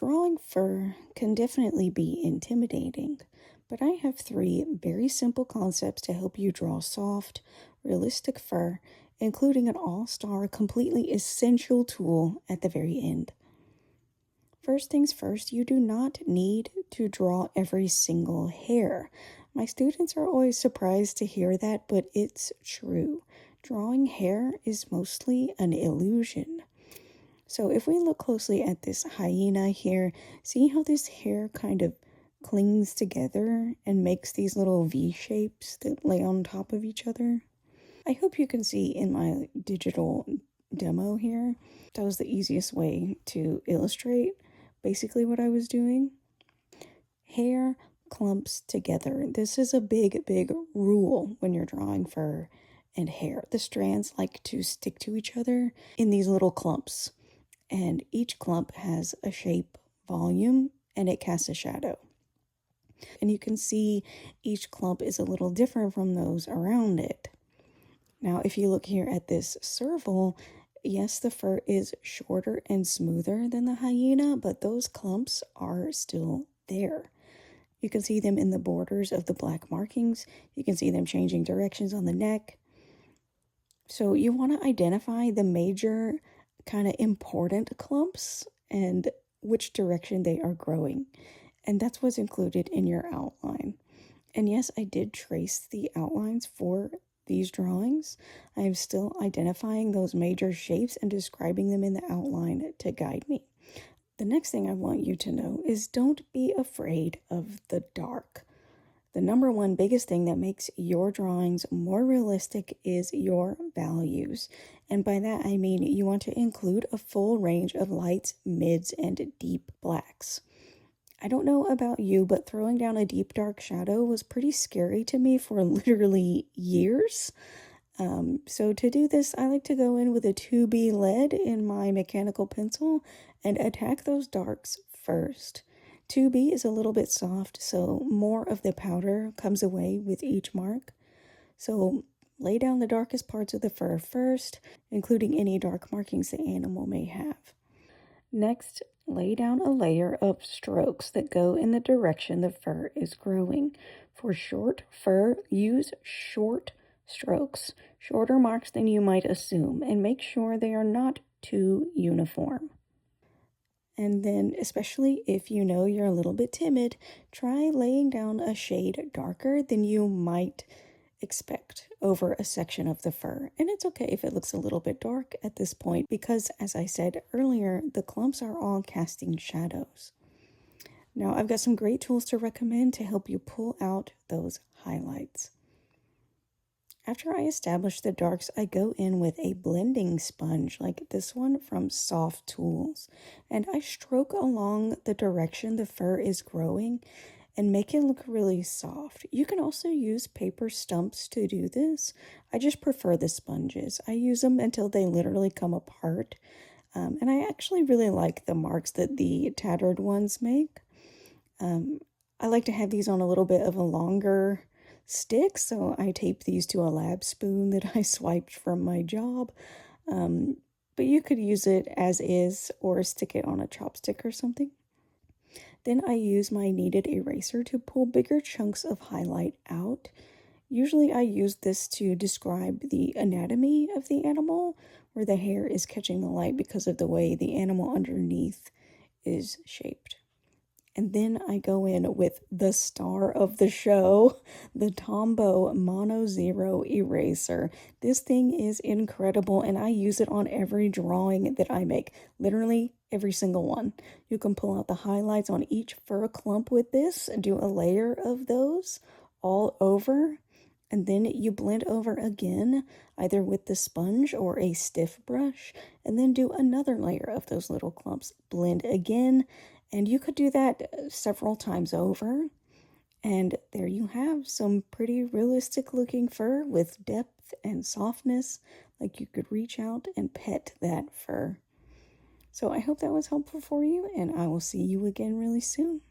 Drawing fur can definitely be intimidating, but I have three very simple concepts to help you draw soft, realistic fur, including an all-star, completely essential tool at the very end. First things first, you do not need to draw every single hair. My students are always surprised to hear that, but it's true. Drawing hair is mostly an illusion. So if we look closely at this hyena here, see how this hair kind of clings together and makes these little V shapes that lay on top of each other? I hope you can see in my digital demo here. That was the easiest way to illustrate basically what I was doing. Hair clumps together. This is a big, big rule when you're drawing fur and hair. The strands like to stick to each other in these little clumps, and each clump has a shape, volume, and it casts a shadow. And you can see each clump is a little different from those around it. Now, if you look here at this serval, yes, the fur is shorter and smoother than the hyena, but those clumps are still there. You can see them in the borders of the black markings. You can see them changing directions on the neck. So you want to identify the major kind of important clumps and which direction they are growing. And that's what's included in your outline. And yes, I did trace the outlines for these drawings. I am still identifying those major shapes and describing them in the outline to guide me. The next thing I want you to know is don't be afraid of the dark. The number one biggest thing that makes your drawings more realistic is your values. And by that, I mean you want to include a full range of lights, mids, and deep blacks. I don't know about you, but throwing down a deep dark shadow was pretty scary to me for literally years. So to do this, I like to go in with a 2B lead in my mechanical pencil and attack those darks first. 2B is a little bit soft, so more of the powder comes away with each mark. So lay down the darkest parts of the fur first, including any dark markings the animal may have. Next, lay down a layer of strokes that go in the direction the fur is growing. For short fur, use short strokes, shorter marks than you might assume, and make sure they are not too uniform. And then, especially if you know you're a little bit timid, try laying down a shade darker than you might expect over a section of the fur. And it's okay if it looks a little bit dark at this point because, as I said earlier, the clumps are all casting shadows. Now, I've got some great tools to recommend to help you pull out those highlights. After I establish the darks, I go in with a blending sponge like this one from Soft Tools, and I stroke along the direction the fur is growing and make it look really soft. You can also use paper stumps to do this. I just prefer the sponges. I use them until they literally come apart, and I actually really like the marks that the tattered ones make. I like to have these on a little bit of a longer stick, so I tape these to a lab spoon that I swiped from my job. But you could use it as is or stick it on a chopstick or something. Then I use my kneaded eraser to pull bigger chunks of highlight out. Usually I use this to describe the anatomy of the animal, where the hair is catching the light because of the way the animal underneath is shaped. And then I go in with the star of the show, the Tombow Mono Zero eraser. This thing is incredible, and I use it on every drawing that I make, literally every single one. You can pull out the highlights on each fur clump with this, do a layer of those all over, and then you blend over again, either with the sponge or a stiff brush, and then do another layer of those little clumps. Blend again, and you could do that several times over. And there you have some pretty realistic looking fur with depth and softness, like you could reach out and pet that fur. So I hope that was helpful for you, and I will see you again really soon.